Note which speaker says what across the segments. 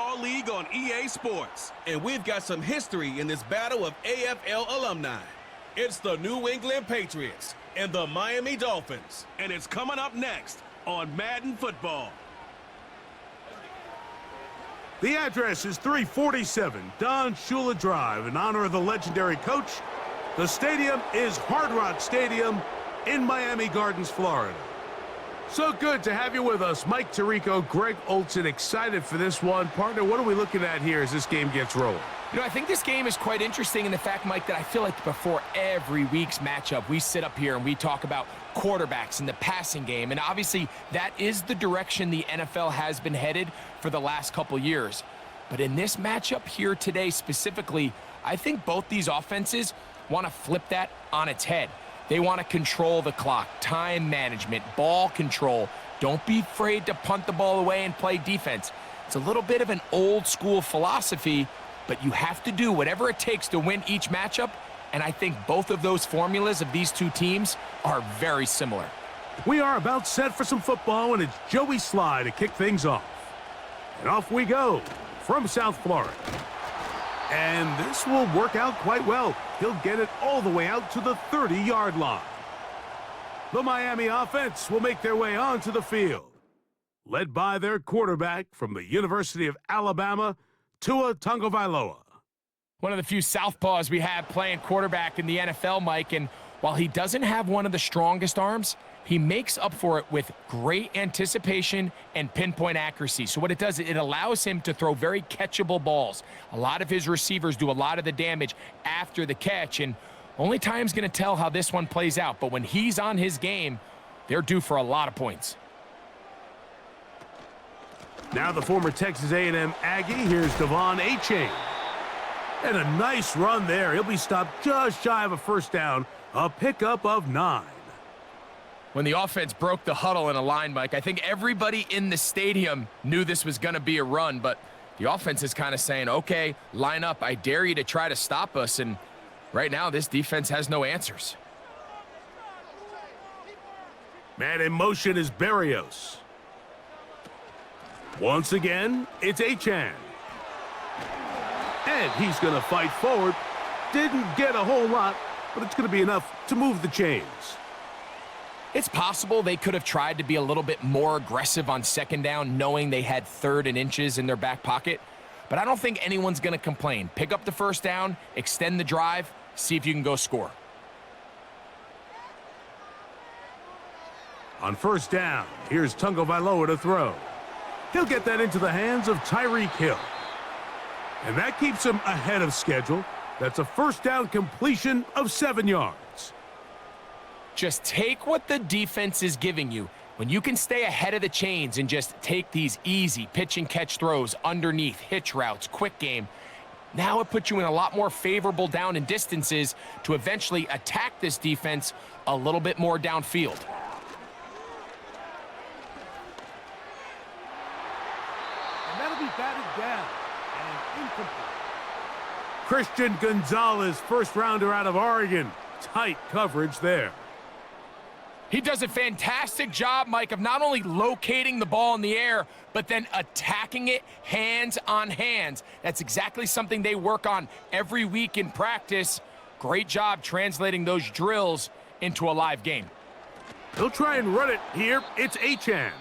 Speaker 1: Football League on EA Sports. And we've got some history in this battle of AFL alumni. It's the New England Patriots and the Miami Dolphins. And it's coming up next on Madden Football.
Speaker 2: The address is 347 Don Shula Drive in honor of the legendary coach. The stadium is Hard Rock Stadium in Miami Gardens, Florida. So good to have you with us. Mike Tirico, Greg Olson, excited for this one. Partner, what are we looking at here as this game gets rolling?
Speaker 3: You know, I think this game is quite interesting in the fact, Mike, that I feel like before every week's matchup, we sit up here and we talk about quarterbacks in the passing game. And obviously, that is the direction the NFL has been headed for the last couple years. But in this matchup here today specifically, I think both these offenses want to flip that on its head. They want to control the clock, time management, ball control. Don't be afraid to punt the ball away and play defense. It's a little bit of an old school philosophy, but you have to do whatever it takes to win each matchup, and I think both of those formulas of these two teams are very similar.
Speaker 2: We are about set for some football, and it's Joey Sly to kick things off. And off we go from South Florida. And this will work out quite well. He'll get it all the way out to the 30-yard line. The Miami offense will make their way onto the field, led by their quarterback from the University of Alabama, Tua Tagovailoa.
Speaker 3: One of the few southpaws we have playing quarterback in the NFL, Mike, and while he doesn't have one of the strongest arms, he makes up for it with great anticipation and pinpoint accuracy. So what it does, it allows him to throw very catchable balls. A lot of his receivers do a lot of the damage after the catch, and only time's going to tell how this one plays out. But when he's on his game, they're due for a lot of points.
Speaker 2: Now the former Texas A&M Aggie, here's Devon Achane. And a nice run there. He'll be stopped just shy of a first down, a pickup of 9.
Speaker 3: When the offense broke the huddle in a line, Mike, I think everybody in the stadium knew this was going to be a run, but the offense is kind of saying, okay, line up. I dare you to try to stop us, and right now this defense has no answers.
Speaker 2: Man in motion is Berrios. Once again, it's Achane. And he's going to fight forward. Didn't get a whole lot, but it's going to be enough to move the chains.
Speaker 3: It's possible they could have tried to be a little bit more aggressive on second down, knowing they had 3rd and inches in their back pocket. But I don't think anyone's going to complain. Pick up the first down, extend the drive, see if you can go score.
Speaker 2: On first down, here's Tagovailoa to throw. He'll get that into the hands of Tyreek Hill. And that keeps him ahead of schedule. That's a first down completion of 7 yards.
Speaker 3: Just take what the defense is giving you. When you can stay ahead of the chains and just take these easy pitch and catch throws underneath, hitch routes, quick game, now it puts you in a lot more favorable down and distances to eventually attack this defense a little bit more downfield.
Speaker 2: And that'll be batted down and incomplete. Christian Gonzalez, first rounder out of Oregon. Tight coverage there.
Speaker 3: He does a fantastic job, Mike, of not only locating the ball in the air, but then attacking it hands on hands. That's exactly something they work on every week in practice. Great job translating those drills into a live game.
Speaker 2: They'll try and run it here. It's Achane.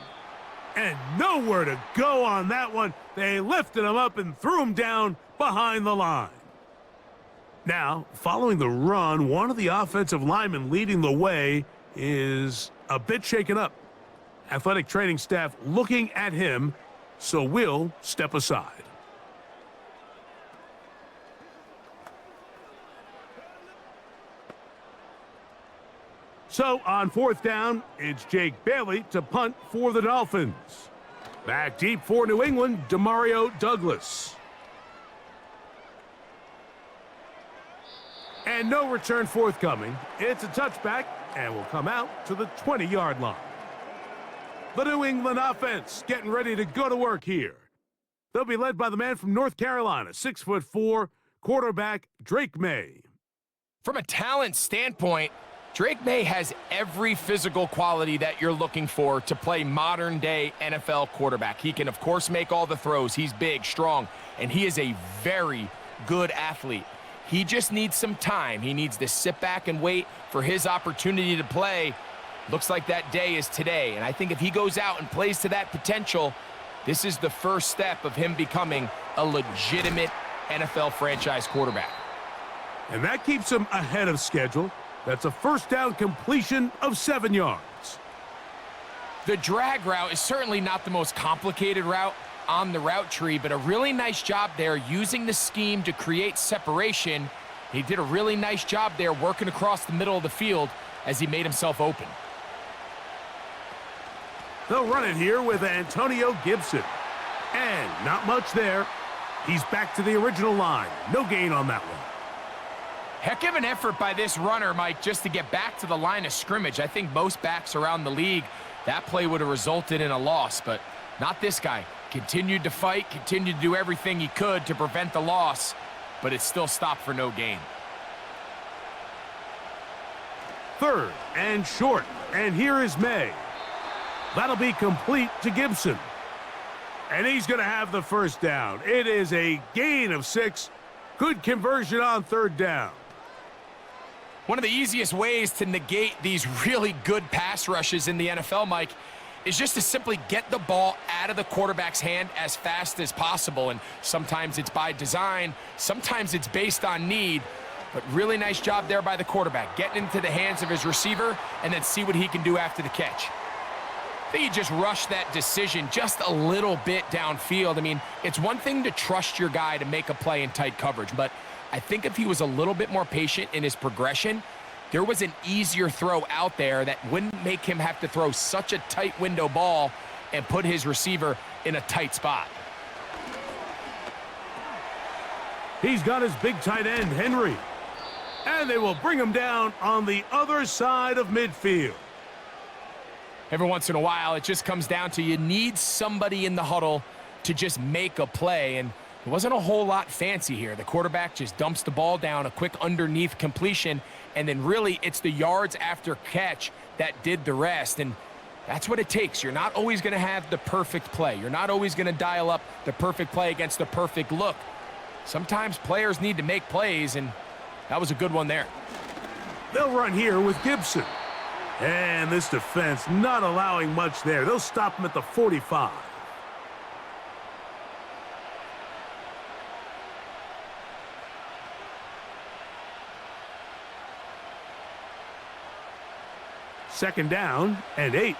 Speaker 2: And nowhere to go on that one. They lifted him up and threw him down behind the line. Now, following the run, one of the offensive linemen leading the way is a bit shaken up. Athletic training staff looking at him, so we'll step aside. So on fourth down, it's Jake Bailey to punt for the Dolphins. Back deep for New England, Demario Douglas. And no return forthcoming. It's a touchback and will come out to the 20-yard line. The New England offense getting ready to go to work here. They'll be led by the man from North Carolina, 6'4", quarterback Drake May.
Speaker 3: From a talent standpoint, Drake May has every physical quality that you're looking for to play modern-day NFL quarterback. He can, of course, make all the throws. He's big, strong, and he is a very good athlete. He just needs some time. He needs to sit back and wait for his opportunity to play. Looks like that day is today, and I think if he goes out and plays to that potential, this is the first step of him becoming a legitimate NFL franchise quarterback.
Speaker 2: And that keeps him ahead of schedule. That's a first down completion of 7 yards.
Speaker 3: The drag route is certainly not the most complicated route on the route tree, but a really nice job there using the scheme to create separation. He did a really nice job there working across the middle of the field as he made himself open.
Speaker 2: They'll run it here with Antonio Gibson. And not much there. He's back to the original line. No gain on that one.
Speaker 3: Heck of an effort by this runner, Mike, just to get back to the line of scrimmage. I think most backs around the league, that play would have resulted in a loss, but not this guy. Continued to fight, continued to do everything he could to prevent the loss, but it still stopped for no gain.
Speaker 2: 3rd and short, and here is May. That'll be complete to Gibson. And he's going to have the first down. It is a gain of 6. Good conversion on 3rd down.
Speaker 3: One of the easiest ways to negate these really good pass rushes in the NFL, Mike, is just to simply get the ball out of the quarterback's hand as fast as possible. And sometimes it's by design, sometimes it's based on need, but really nice job there by the quarterback, getting into the hands of his receiver and then see what he can do after the catch. I think he just rushed that decision just a little bit downfield. I mean, it's one thing to trust your guy to make a play in tight coverage, but I think if he was a little bit more patient in his progression, there was an easier throw out there that wouldn't make him have to throw such a tight window ball and put his receiver in a tight spot.
Speaker 2: He's got his big tight end, Henry. And they will bring him down on the other side of midfield.
Speaker 3: Every once in a while, it just comes down to you need somebody in the huddle to just make a play, and it wasn't a whole lot fancy here. The quarterback just dumps the ball down, a quick underneath completion, and then really it's the yards after catch that did the rest, and that's what it takes. You're not always going to have the perfect play. You're not always going to dial up the perfect play against the perfect look. Sometimes players need to make plays, and that was a good one there.
Speaker 2: They'll run here with Gibson. And this defense not allowing much there. They'll stop him at the 45. Second down and 8.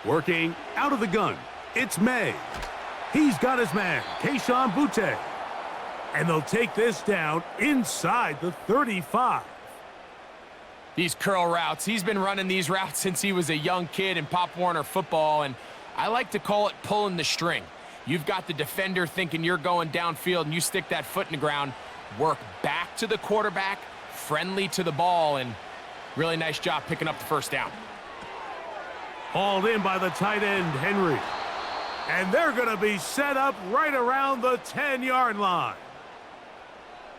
Speaker 2: Working out of the gun. It's May. He's got his man, Keyshawn Butte. And they'll take this down inside the 35.
Speaker 3: These curl routes, he's been running these routes since he was a young kid in Pop Warner football, and I like to call it pulling the string. You've got the defender thinking you're going downfield, and you stick that foot in the ground, work back to the quarterback, friendly to the ball, and really nice job picking up the first down.
Speaker 2: Hauled in by the tight end, Henry. And they're going to be set up right around the 10-yard line.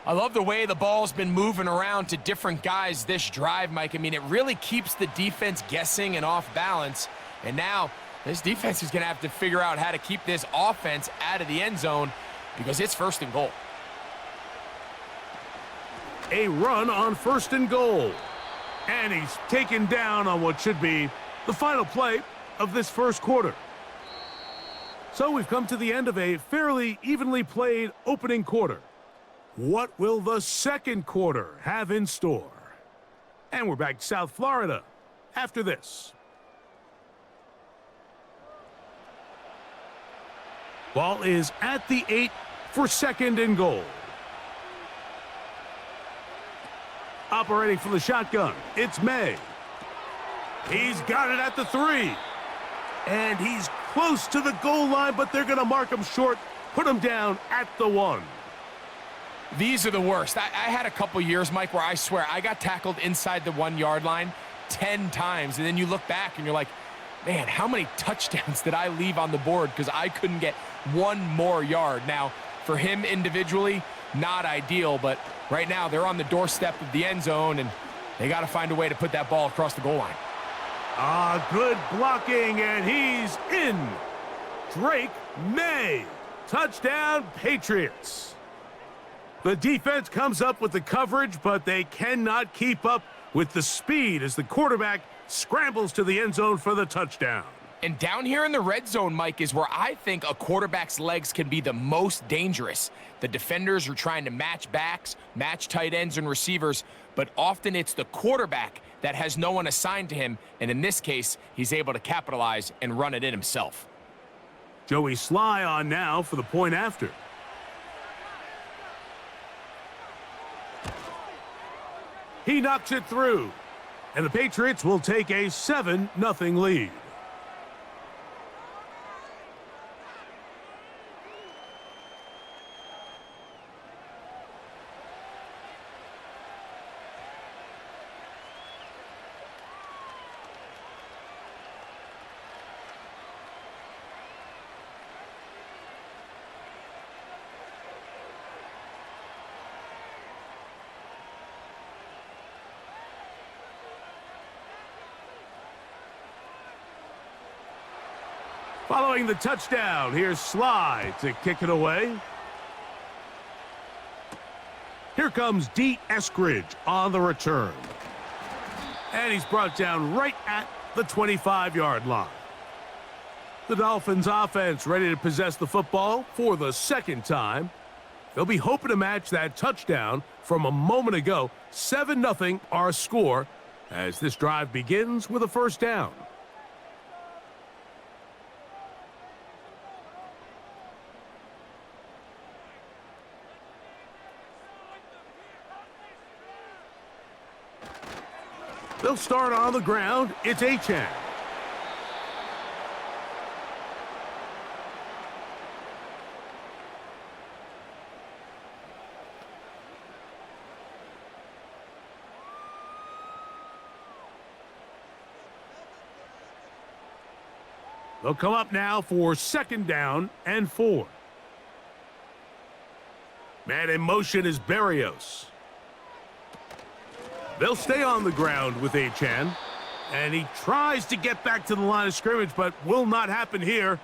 Speaker 3: I love the way the ball's been moving around to different guys this drive, Mike. I mean, it really keeps the defense guessing and off balance. And now this defense is going to have to figure out how to keep this offense out of the end zone because it's 1st and goal.
Speaker 2: A run on 1st and goal. And he's taken down on what should be the final play of this first quarter. So we've come to the end of a fairly evenly played opening quarter. What will the second quarter have in store? And we're back to South Florida after this. Ball is at the 8 for 2nd and goal. Operating from the shotgun, it's May. He's got it at the 3. And he's close to the goal line, but they're going to mark him short, put him down at the 1.
Speaker 3: These are the worst. I had a couple years, Mike, where I swear I got tackled inside the 1-yard line 10 times. And then you look back and you're like, man, how many touchdowns did I leave on the board because I couldn't get one more yard? Now, for him individually, not ideal, but right now they're on the doorstep of the end zone, and they got to find a way to put that ball across the goal line.
Speaker 2: Good blocking, and he's in. Drake May. Touchdown, Patriots. The defense comes up with the coverage, but they cannot keep up with the speed as the quarterback scrambles to the end zone for the touchdown.
Speaker 3: And down here in the red zone, Mike, is where I think a quarterback's legs can be the most dangerous. The defenders are trying to match backs, match tight ends and receivers, but often it's the quarterback that has no one assigned to him, and in this case, he's able to capitalize and run it in himself.
Speaker 2: Joey Sly on now for the point after. He knocks it through, and the Patriots will take a 7-0 lead. Following the touchdown, here's Sly to kick it away. Here comes D. Eskridge on the return. And he's brought down right at the 25-yard line. The Dolphins offense ready to possess the football for the second time. They'll be hoping to match that touchdown from a moment ago. 7-0 our score as this drive begins with a first down. They'll start on the ground. It's Achane. They'll come up now for second down and 4. Man in motion is Berrios. They'll stay on the ground with Achane, and he tries to get back to the line of scrimmage, but will not happen here.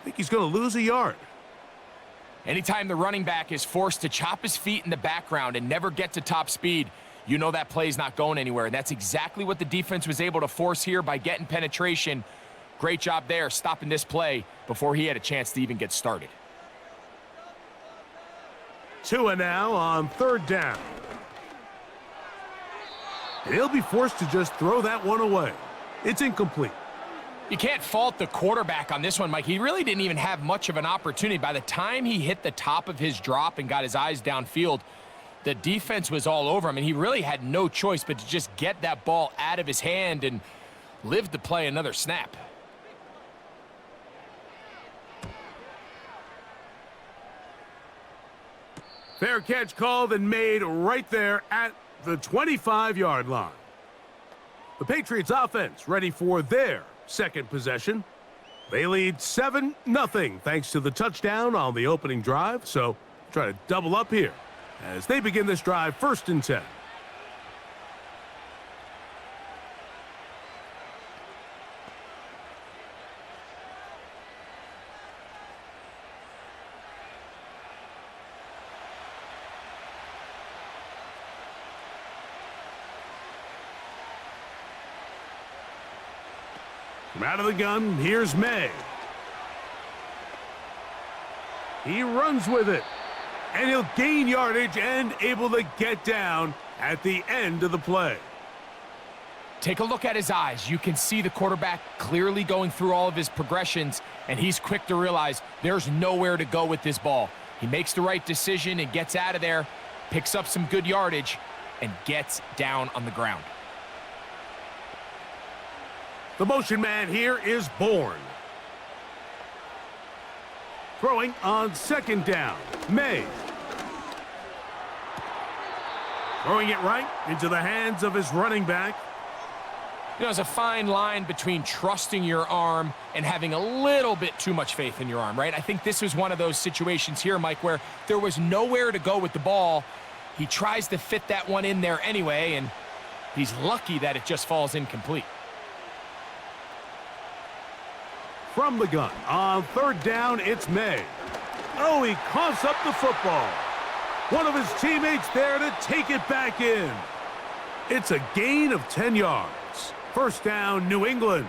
Speaker 2: I think he's going to lose a yard.
Speaker 3: Anytime the running back is forced to chop his feet in the background and never get to top speed, you know that play's not going anywhere, and that's exactly what the defense was able to force here by getting penetration. Great job there, stopping this play before he had a chance to even get started.
Speaker 2: Tua now on third down. He'll be forced to just throw that one away. It's incomplete.
Speaker 3: You can't fault the quarterback on this one, Mike. He really didn't even have much of an opportunity. By the time he hit the top of his drop and got his eyes downfield, the defense was all over him, and he really had no choice but to just get that ball out of his hand and live to play another snap.
Speaker 2: Fair catch called and made right there at the 25-yard line. The Patriots offense ready for their second possession. They lead 7-0 thanks to the touchdown on the opening drive, so try to double up here as they begin this drive 1st and 10. From out of the gun, here's May. He runs with it, and he'll gain yardage and able to get down at the end of the play.
Speaker 3: Take a look at his eyes. You can see the quarterback clearly going through all of his progressions, and he's quick to realize there's nowhere to go with this ball. He makes the right decision and gets out of there, picks up some good yardage, and gets down on the ground.
Speaker 2: The motion man here is Bourne. Throwing on second down, May. Throwing it right into the hands of his running back.
Speaker 3: You know, there's a fine line between trusting your arm and having a little bit too much faith in your arm, right? I think this was one of those situations here, Mike, where there was nowhere to go with the ball. He tries to fit that one in there anyway, and he's lucky that it just falls incomplete.
Speaker 2: From the gun, on third down, it's May. Oh, he coughs up the football. One of his teammates there to take it back in. It's a gain of 10 yards. First down, New England.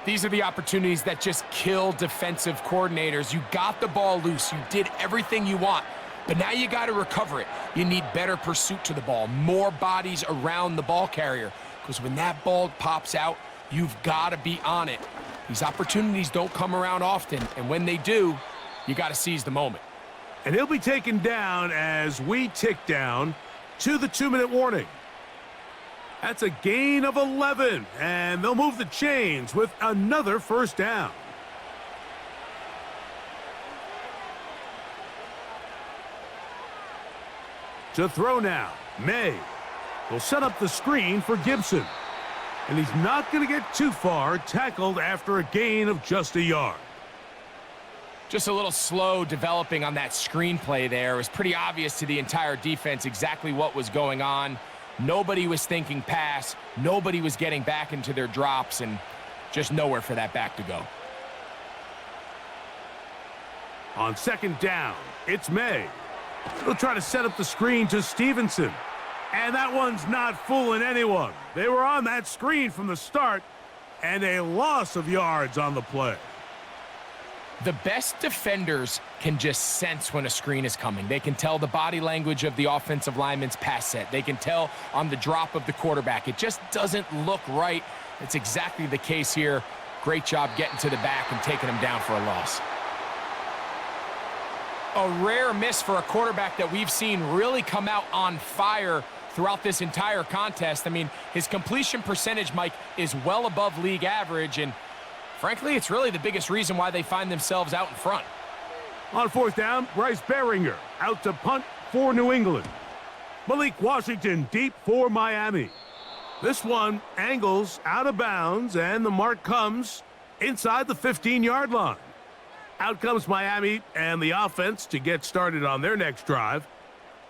Speaker 3: These are the opportunities that just kill defensive coordinators. You got the ball loose. You did everything you want, but now you got to recover it. You need better pursuit to the ball, more bodies around the ball carrier, because when that ball pops out, you've got to be on it. These opportunities don't come around often, and when they do, you got to seize the moment.
Speaker 2: And he'll be taken down as we tick down to the 2-minute warning. That's a gain of 11, and they'll move the chains with another first down. To throw now, May will set up the screen for Gibson. And he's not going to get too far, tackled after a gain of just a yard.
Speaker 3: Just a little slow developing on that screenplay there. It was pretty obvious to the entire defense exactly what was going on. Nobody was thinking pass. Nobody was getting back into their drops, and just nowhere for that back to go.
Speaker 2: On second down, it's May. He'll try to set up the screen to Stevenson. And that one's not fooling anyone. They were on that screen from the start, and a loss of yards on the play.
Speaker 3: The best defenders can just sense when a screen is coming. They can tell the body language of the offensive lineman's pass set. They can tell on the drop of the quarterback. It just doesn't look right. It's exactly the case here. Great job getting to the back and taking him down for a loss. A rare miss for a quarterback that we've seen really come out on fire throughout this entire contest. I mean, his completion percentage, Mike, is well above league average, and frankly, it's really the biggest reason why they find themselves out in front.
Speaker 2: On fourth down, Bryce Behringer out to punt for New England. Malik Washington deep for Miami. This one angles out of bounds, and the mark comes inside the 15-yard line. Out comes Miami and the offense to get started on their next drive.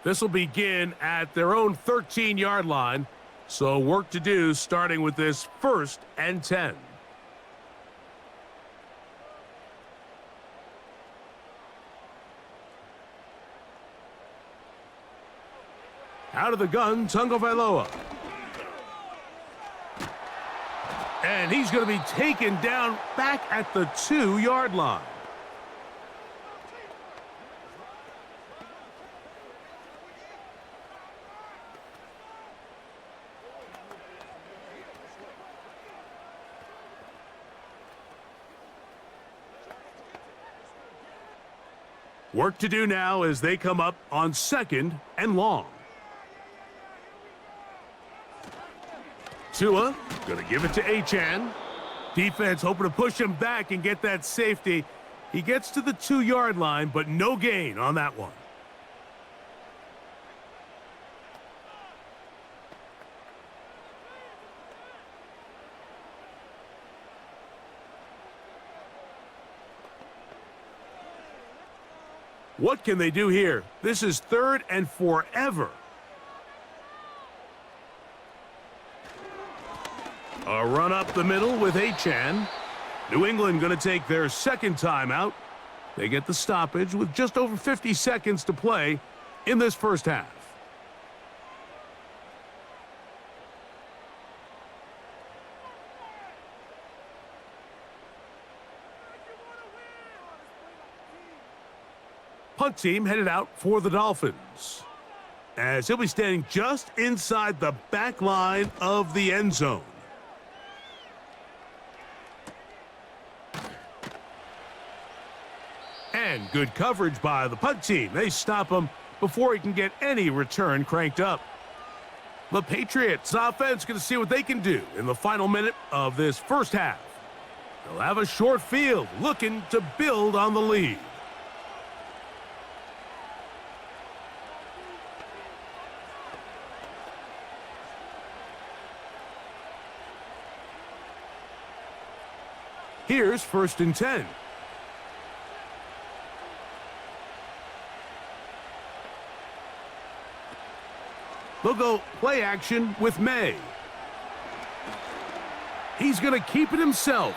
Speaker 2: This will begin at their own 13-yard line, so work to do starting with this 1st and 10. Out of the gun, Tagovailoa. And he's going to be taken down back at the 2-yard line. Work to do now as they come up on 2nd and long. Tua going to give it to Achane. Defense hoping to push him back and get that safety. He gets to the 2-yard line, but no gain on that one. What can they do here? This is 3rd and forever. A run up the middle with Achane. New England going to take their 2nd timeout. They get the stoppage with just over 50 seconds to play in this first half. Punt team headed out for the Dolphins, as he'll be standing just inside the back line of the end zone. And good coverage by the punt team. They stop him before he can get any return cranked up. The Patriots offense going to see what they can do in the final minute of this first half. They'll have a short field looking to build on the lead. Here's 1st and 10. They'll go play action with May. He's going to keep it himself.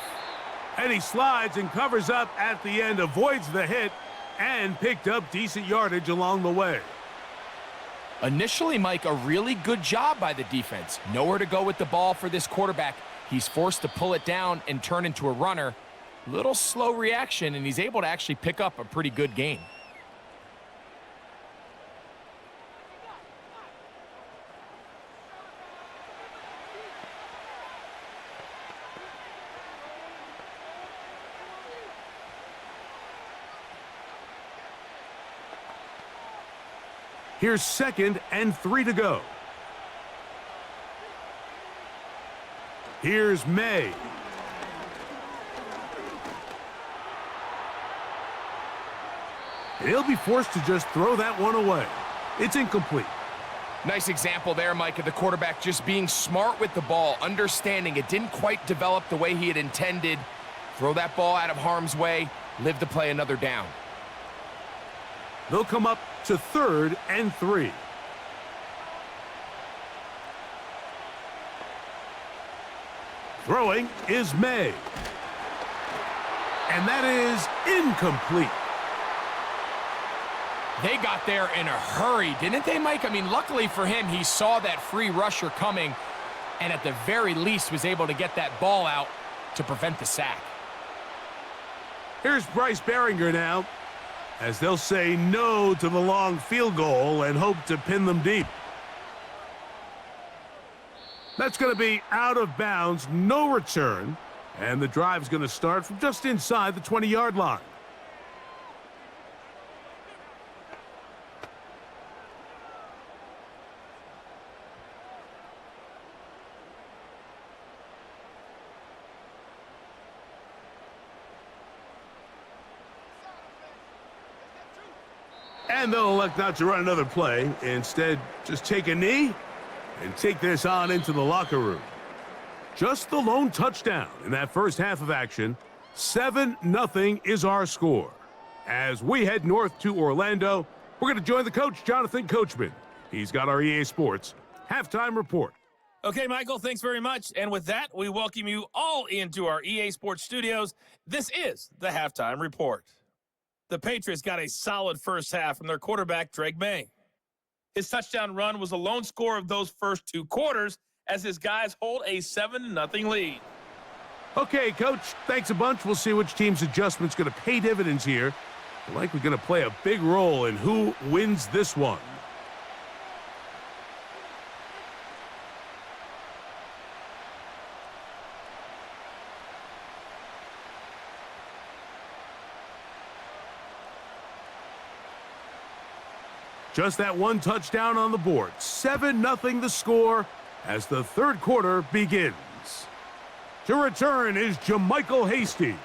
Speaker 2: And he slides and covers up at the end, avoids the hit, and picked up decent yardage along the way.
Speaker 3: Initially, Mike, a really good job by the defense. Nowhere to go with the ball for this quarterback. He's forced to pull it down and turn into a runner. Little slow reaction, and he's able to actually pick up a pretty good gain.
Speaker 2: Here's 2nd and 3 to go. Here's May. He'll be forced to just throw that one away. It's incomplete.
Speaker 3: Nice example there, Mike, of the quarterback just being smart with the ball, understanding it didn't quite develop the way he had intended. Throw that ball out of harm's way, live to play another down.
Speaker 2: They'll come up to 3rd and 3. Throwing is May. And that is incomplete.
Speaker 3: They got there in a hurry, didn't they, Mike? I mean, luckily for him, he saw that free rusher coming and at the very least was able to get that ball out to prevent the sack.
Speaker 2: Here's Bryce Behringer now, as they'll say no to the long field goal and hope to pin them deep. That's going to be out of bounds, no return, and the drive's going to start from just inside the 20-yard line. And they'll elect not to run another play. Instead, just take a knee and take this on into the locker room. Just the lone touchdown in that first half of action. 7-0 is our score. As we head north to Orlando, we're going to join the coach, Jonathan Coachman. He's got our EA Sports halftime report.
Speaker 4: Okay, Michael, thanks very much. And with that, we welcome you all into our EA Sports studios. This is the halftime report. The Patriots got a solid first half from their quarterback, Drake May. His touchdown run was the lone score of those first 2 quarters as his guys hold a 7-0 lead.
Speaker 2: Okay, Coach, thanks a bunch. We'll see which team's adjustment's going to pay dividends here. We're likely going to play a big role in who wins this one. Just that one touchdown on the board. 7-0 the score as the third quarter begins. To return is Jermichael Hasty.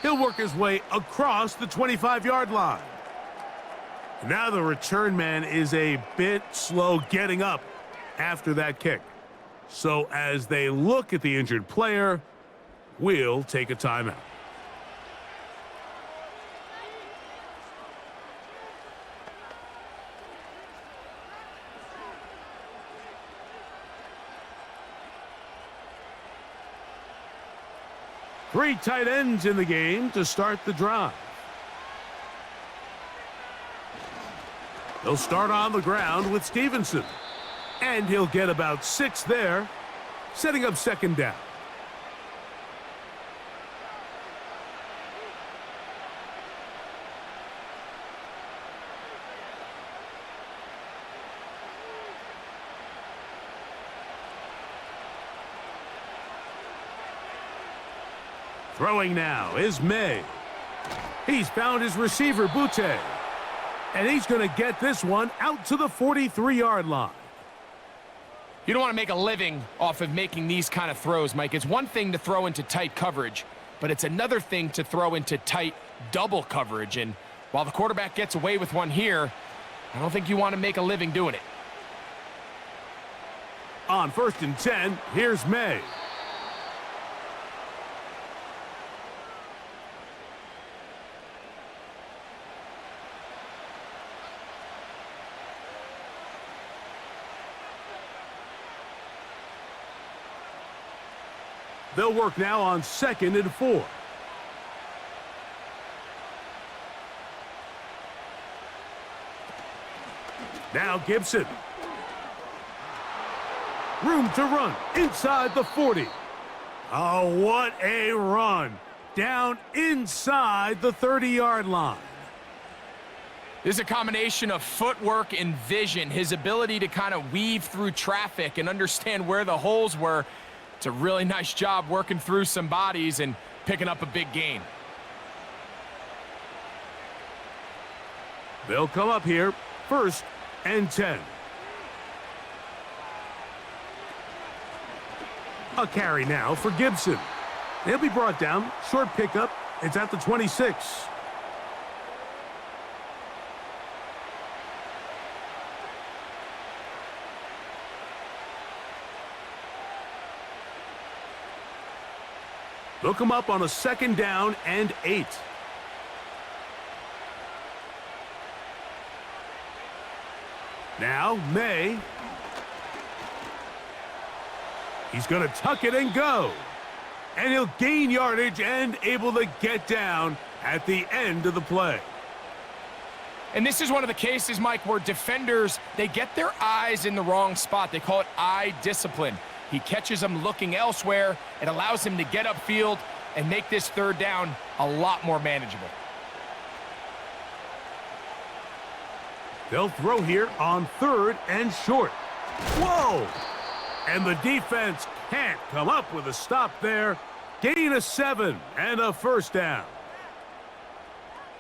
Speaker 2: He'll work his way across the 25-yard line. Now the return man is a bit slow getting up after that kick. So as they look at the injured player, we'll take a timeout. Three tight ends in the game to start the drive. They'll start on the ground with Stevenson. And he'll get about 6 there, setting up second down. Throwing now is May. He's found his receiver, Butte. And he's going to get this one out to the 43-yard line.
Speaker 3: You don't want to make a living off of making these kind of throws, Mike. It's one thing to throw into tight coverage, but it's another thing to throw into tight double coverage. And while the quarterback gets away with one here, I don't think you want to make a living doing it.
Speaker 2: On 1st and 10, here's May. They'll work now on 2nd and 4. Now Gibson. Room to run inside the 40. Oh, what a run. Down inside the 30-yard line.
Speaker 3: This is a combination of footwork and vision, his ability to kind of weave through traffic and understand where the holes were. It's a really nice job working through some bodies and picking up a big gain.
Speaker 2: They'll come up here, 1st and 10. A carry now for Gibson. They'll be brought down. Short pickup. It's at the 26. They'll come up on a 2nd down and 8. Now, May. He's going to tuck it and go. And he'll gain yardage and able to get down at the end of the play.
Speaker 3: And this is one of the cases, Mike, where defenders, they get their eyes in the wrong spot. They call it eye discipline. He catches them looking elsewhere. It allows him to get upfield and make this 3rd down a lot more manageable.
Speaker 2: They'll throw here on 3rd and short. Whoa! And the defense can't come up with a stop there. Gain of 7 and a 1st down.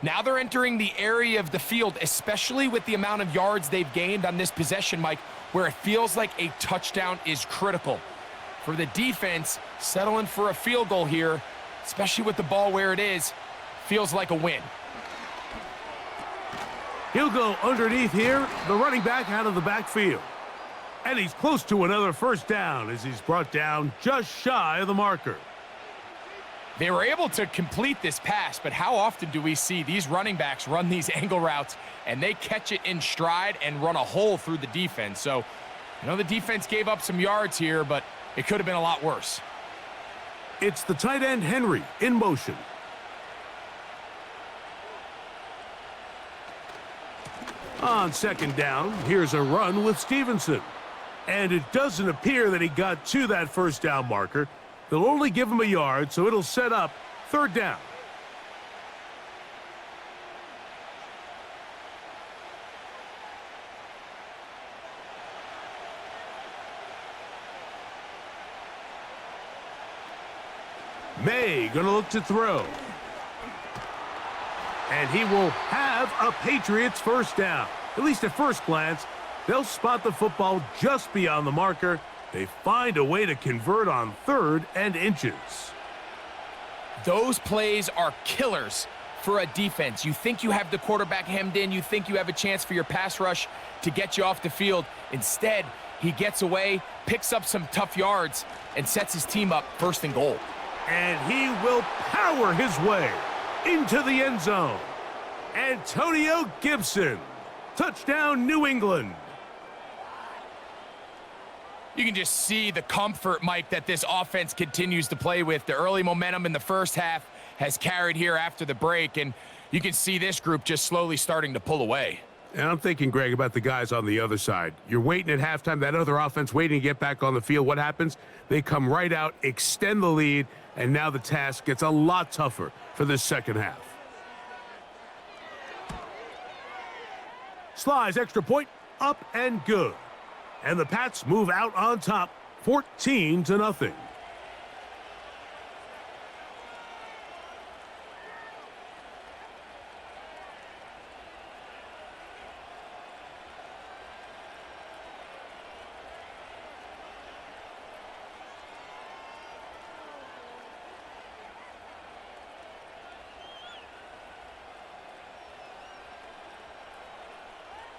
Speaker 3: Now they're entering the area of the field, especially with the amount of yards they've gained on this possession, Mike, where it feels like a touchdown is critical. For the defense, settling for a field goal here, especially with the ball where it is, feels like a win.
Speaker 2: He'll go underneath here, the running back out of the backfield. And he's close to another 1st down as he's brought down just shy of the marker.
Speaker 3: They were able to complete this pass, but how often do we see these running backs run these angle routes and they catch it in stride and run a hole through the defense? So, the defense gave up some yards here, but it could have been a lot worse.
Speaker 2: It's the tight end Henry in motion. On 2nd down, here's a run with Stevenson. And it doesn't appear that he got to that 1st down marker. They'll only give him a yard, so it'll set up 3rd down. May gonna look to throw. And he will have a Patriots 1st down. At least at first glance, they'll spot the football just beyond the marker. They find a way to convert on 3rd and inches.
Speaker 3: Those plays are killers for a defense. You think you have the quarterback hemmed in. You think you have a chance for your pass rush to get you off the field. Instead, he gets away, picks up some tough yards, and sets his team up 1st and goal.
Speaker 2: And he will power his way into the end zone. Antonio Gibson. Touchdown, New England.
Speaker 3: You can just see the comfort, Mike, that this offense continues to play with. The early momentum in the 1st half has carried here after the break, and you can see this group just slowly starting to pull away.
Speaker 2: And I'm thinking, Greg, about the guys on the other side. You're waiting at halftime, that other offense waiting to get back on the field. What happens? They come right out, extend the lead, and now the task gets a lot tougher for this 2nd half. Slides extra point, up and good. And the Pats move out on top, 14-0.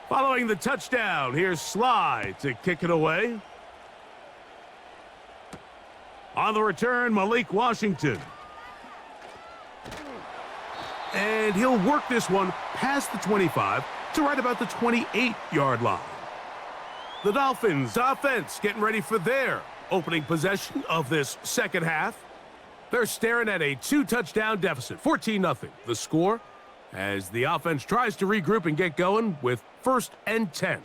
Speaker 2: Following the touchdown, here's Sly to kick it away. On the return, Malik Washington. And he'll work this one past the 25 to right about the 28-yard line. The Dolphins offense getting ready for their opening possession of this 2nd half. They're staring at a 2-touchdown deficit, 14-0. The score as the offense tries to regroup and get going with 1st and 10.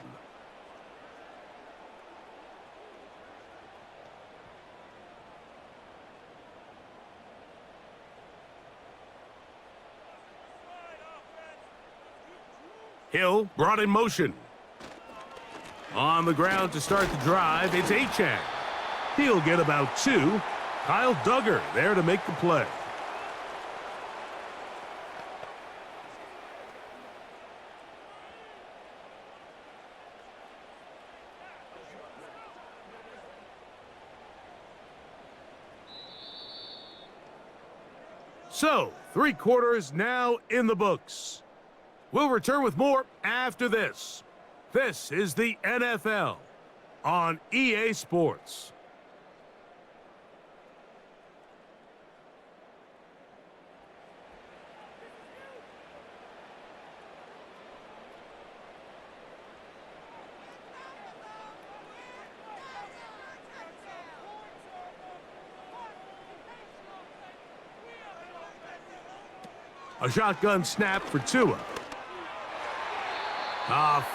Speaker 2: Hill brought in motion. On the ground to start the drive, it's Achane. He'll get about 2. Kyle Duggar there to make the play. So, 3 quarters now in the books. We'll return with more after this. This is the NFL on EA Sports. A shotgun snap for Tua.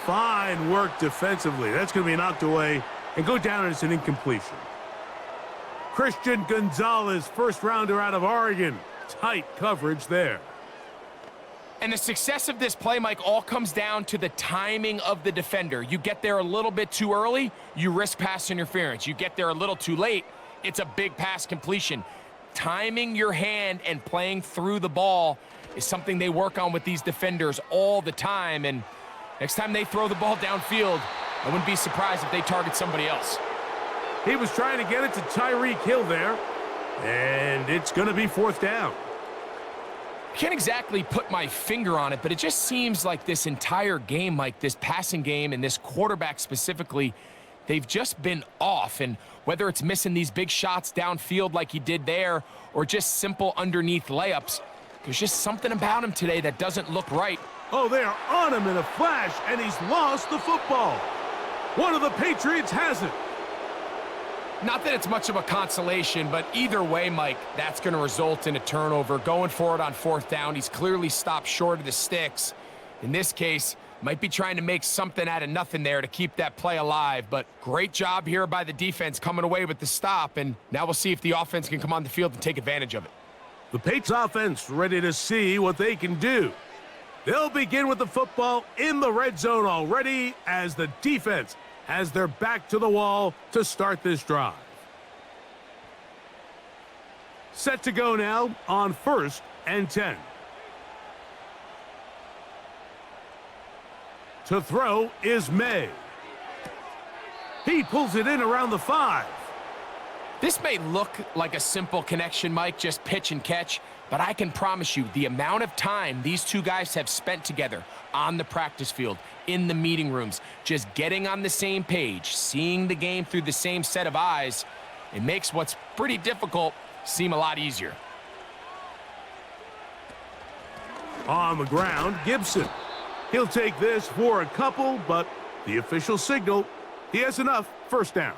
Speaker 2: Fine work defensively. That's going to be knocked away and go down as an incompletion. Christian Gonzalez, first rounder out of Oregon. Tight coverage there.
Speaker 3: And the success of this play, Mike, all comes down to the timing of the defender. You get there a little bit too early, you risk pass interference. You get there a little too late, it's a big pass completion. Timing your hand and playing through the ball is something they work on with these defenders all the time. And next time they throw the ball downfield, I wouldn't be surprised if they target somebody else.
Speaker 2: He was trying to get it to Tyreek Hill there, and it's going to be 4th down.
Speaker 3: I can't exactly put my finger on it, but it just seems like this entire game, Mike, this passing game and this quarterback specifically, they've just been off. And whether it's missing these big shots downfield like he did there or just simple underneath layups, there's just something about him today that doesn't look right.
Speaker 2: Oh, they are on him in a flash, and he's lost the football. One of the Patriots has it.
Speaker 3: Not that it's much of a consolation, but either way, Mike, that's going to result in a turnover. Going for it on 4th down, he's clearly stopped short of the sticks. In this case, might be trying to make something out of nothing there to keep that play alive, but great job here by the defense coming away with the stop, and now we'll see if the offense can come on the field and take advantage of it.
Speaker 2: The Patriots offense ready to see what they can do. They'll begin with the football in the red zone already as the defense has their back to the wall to start this drive. Set to go now on 1st and 10. To throw is May. He pulls it in around the 5.
Speaker 3: This may look like a simple connection, Mike, just pitch and catch, but I can promise you the amount of time these two guys have spent together on the practice field, in the meeting rooms, just getting on the same page, seeing the game through the same set of eyes, it makes what's pretty difficult seem a lot easier.
Speaker 2: On the ground, Gibson. He'll take this for a couple, but the official signal, he has enough. 1st down.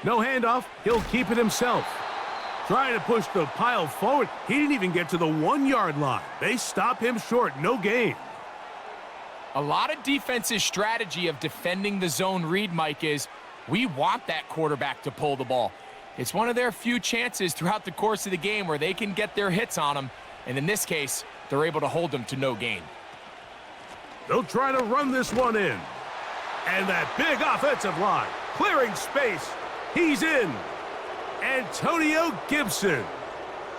Speaker 2: No handoff. He'll keep it himself. Trying to push the pile forward. He didn't even get to the 1-yard line. They stop him short. No gain.
Speaker 3: A lot of defense's strategy of defending the zone read, Mike, is we want that quarterback to pull the ball. It's one of their few chances throughout the course of the game where they can get their hits on him. And in this case, they're able to hold them to no gain.
Speaker 2: They'll try to run this one in. And that big offensive line clearing space. He's in. Antonio Gibson.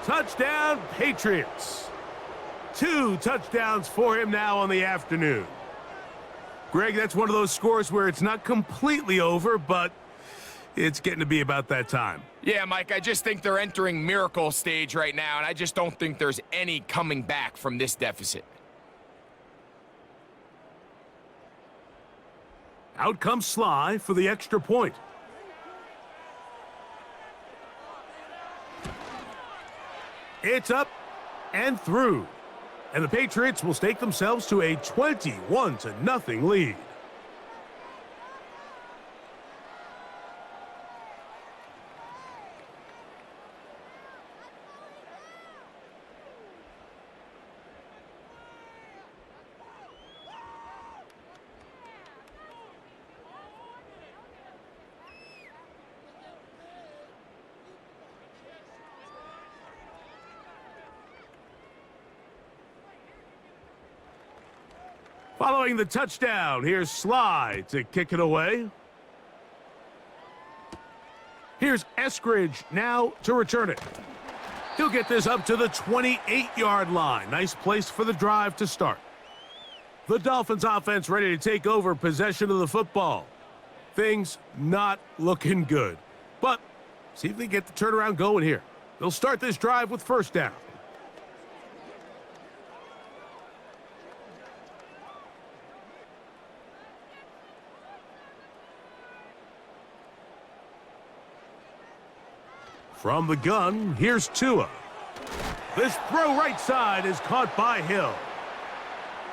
Speaker 2: Touchdown, Patriots. 2 touchdowns for him now on the afternoon. Greg, that's one of those scores where it's not completely over, but it's getting to be about that time.
Speaker 3: Yeah, Mike, I just think they're entering miracle stage right now, and I just don't think there's any coming back from this deficit.
Speaker 2: Out comes Sly for the extra point. It's up and through. And the Patriots will stake themselves to a 21-0 lead. Following the touchdown, here's Slide to kick it away. Here's Eskridge now to return it. He'll get this up to the 28-yard line. Nice place for the drive to start. The Dolphins offense ready to take over possession of the football. Things not looking good. But see if they get the turnaround going here. They'll start this drive with first down. From the gun, here's Tua. This throw right side is caught by Hill.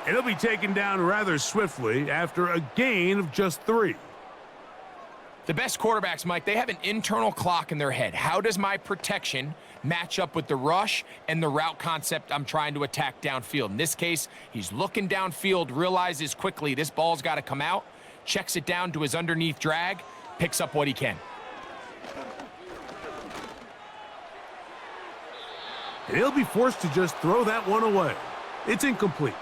Speaker 2: And he'll be taken down rather swiftly after a gain of just 3.
Speaker 3: The best quarterbacks, Mike, they have an internal clock in their head. How does my protection match up with the rush and the route concept I'm trying to attack downfield? In this case, he's looking downfield, realizes quickly this ball's got to come out, checks it down to his underneath drag, picks up what he can.
Speaker 2: And he'll be forced to just throw that one away. It's incomplete.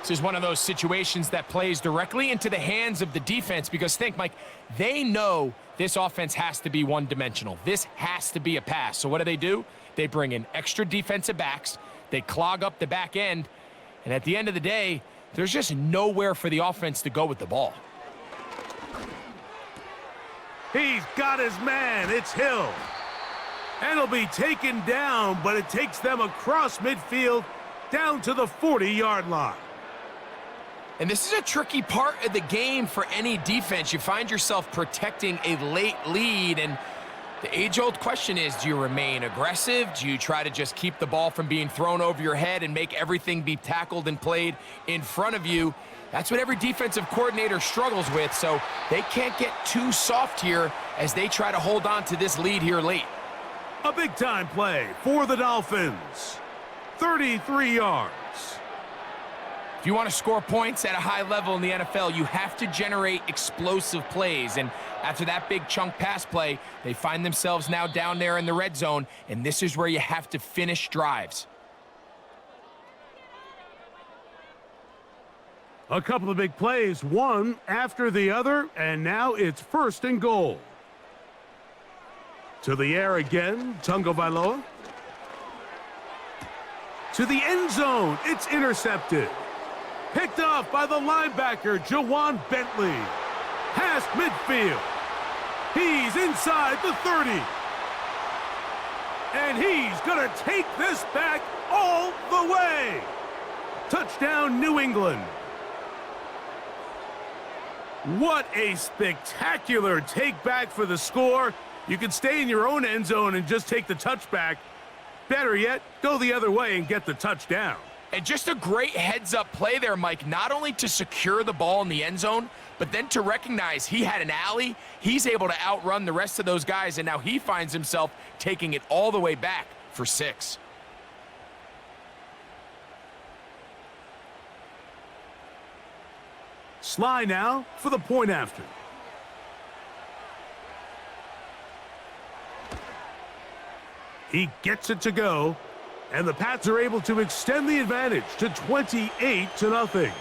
Speaker 3: This is one of those situations that plays directly into the hands of the defense because think, Mike, they know this offense has to be one-dimensional. This has to be a pass. So what do? They bring in extra defensive backs. They clog up the back end. And at the end of the day, there's just nowhere for the offense to go with the ball.
Speaker 2: He's got his man. It's Hill. And he'll be taken down, but it takes them across midfield down to the 40-yard line.
Speaker 3: And this is a tricky part of the game for any defense. You find yourself protecting a late lead, and the age-old question is, do you remain aggressive? Do you try to just keep the ball from being thrown over your head and make everything be tackled and played in front of you? That's what every defensive coordinator struggles with, so they can't get too soft here as they try to hold on to this lead here late.
Speaker 2: A big-time play for the Dolphins. 33 yards.
Speaker 3: If you want to score points at a high level in the NFL, you have to generate explosive plays. And after that big chunk pass play, they find themselves now down there in the red zone, and this is where you have to finish drives.
Speaker 2: A couple of big plays, one after the other, and now it's 1st and goal. To the air again, Tagovailoa. To the end zone, it's intercepted. Picked off by the linebacker, Jawan Bentley. Past midfield. He's inside the 30. And he's going to take this back all the way. Touchdown, New England. What a spectacular take back for the score. You can stay in your own end zone and just take the touchback. Better yet, go the other way and get the touchdown.
Speaker 3: And just a great heads-up play there, Mike, not only to secure the ball in the end zone, but then to recognize he had an alley. He's able to outrun the rest of those guys, and now he finds himself taking it all the way back for 6.
Speaker 2: Sly now for the point after. He gets it to go, and the Pats are able to extend the advantage to 28-0.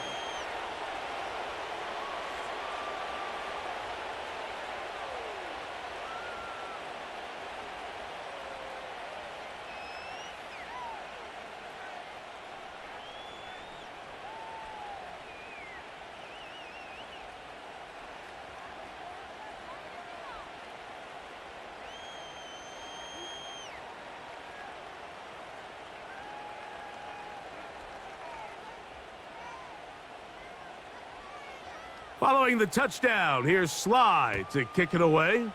Speaker 2: Following the touchdown, here's Sly to kick it away.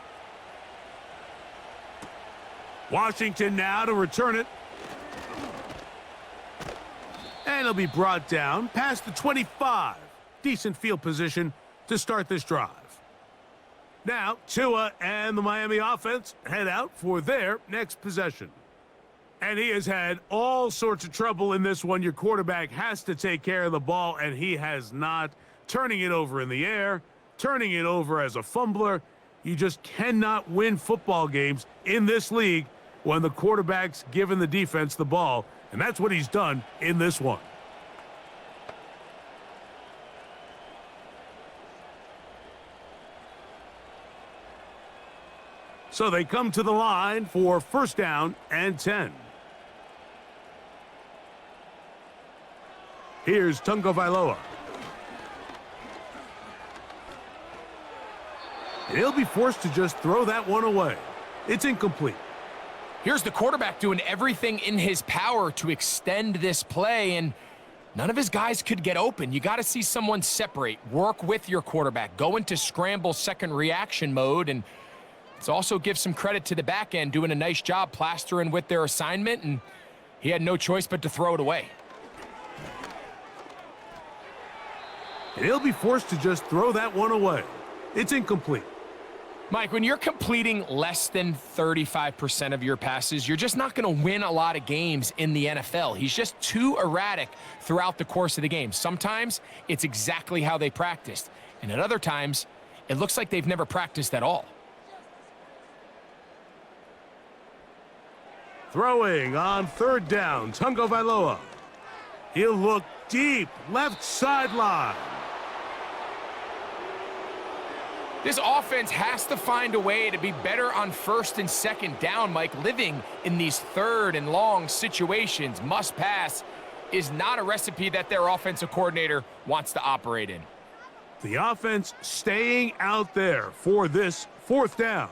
Speaker 2: Washington now to return it. And he'll be brought down past the 25. Decent field position to start this drive. Now, Tua and the Miami offense head out for their next possession. And he has had all sorts of trouble in this one. Your quarterback has to take care of the ball, and he has not. Turning it over in the air, turning it over as a fumbler. You just cannot win football games in this league when the quarterback's giving the defense the ball, and that's what he's done in this one. So they come to the line for first down and 10. Here's Tagovailoa. And he'll be forced to just throw that one away. It's incomplete.
Speaker 3: Here's the quarterback doing everything in his power to extend this play, and none of his guys could get open. You got to see someone separate, work with your quarterback, go into scramble second reaction mode, and let's also give some credit to the back end doing a nice job plastering with their assignment, and he had no choice but to throw it away.
Speaker 2: And he'll be forced to just throw that one away. It's incomplete.
Speaker 3: Mike, when you're completing less than 35% of your passes, you're just not going to win a lot of games in the NFL. He's just too erratic throughout the course of the game. Sometimes it's exactly how they practiced, and at other times, it looks like they've never practiced at all.
Speaker 2: Throwing on third down, Tagovailoa. He'll look deep, left sideline.
Speaker 3: This offense has to find a way to be better on first and second down, Mike. Living in these third and long situations, must pass, is not a recipe that their offensive coordinator wants to operate in.
Speaker 2: The offense staying out there for this fourth down.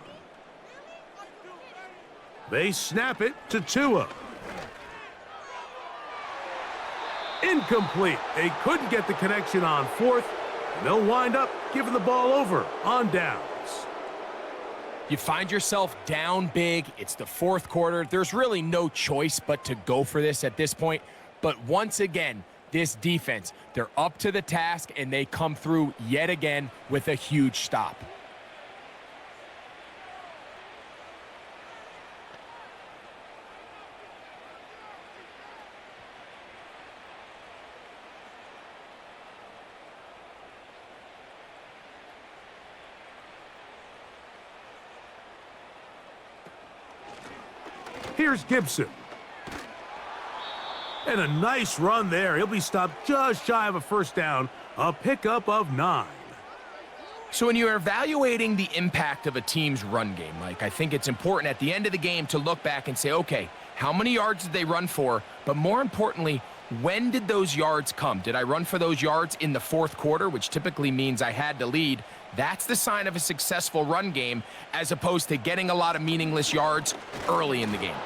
Speaker 2: They snap it to Tua. Incomplete. They couldn't get the connection on fourth. And they'll wind up giving the ball over on downs.
Speaker 3: You find yourself down big. It's the fourth quarter. There's really no choice but to go for this at this point. But once again, this defense, they're up to the task, and they come through yet again with a huge stop.
Speaker 2: Here's Gibson. And a nice run there. He'll be stopped just shy of a first down. A pickup of 9.
Speaker 3: So when you're evaluating the impact of a team's run game, Mike, I think it's important at the end of the game to look back and say, okay, how many yards did they run for? But more importantly, when did those yards come? Did I run for those yards in the fourth quarter, which typically means I had to lead? That's the sign of a successful run game, as opposed to getting a lot of meaningless yards early in the game.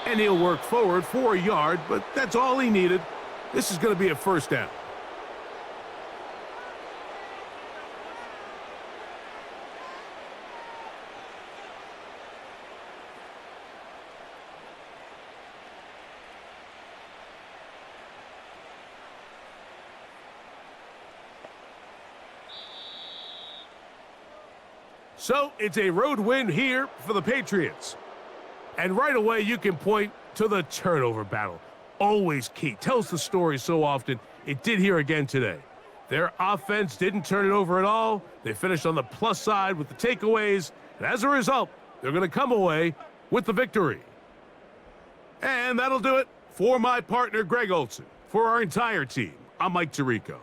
Speaker 2: And he'll work forward for a yard, but that's all he needed. This is going to be a first down. So it's a road win here for the Patriots. And right away, you can point to the turnover battle. Always key. Tells the story so often. It did here again today. Their offense didn't turn it over at all. They finished on the plus side with the takeaways. And as a result, they're going to come away with the victory. And that'll do it for my partner, Greg Olson. For our entire team, I'm Mike Tirico.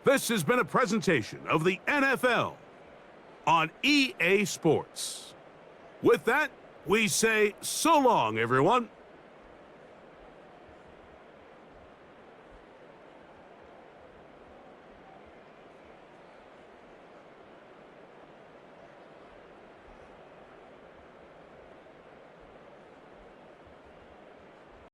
Speaker 2: This has been a presentation of the NFL on EA Sports. With that, we say so long, everyone.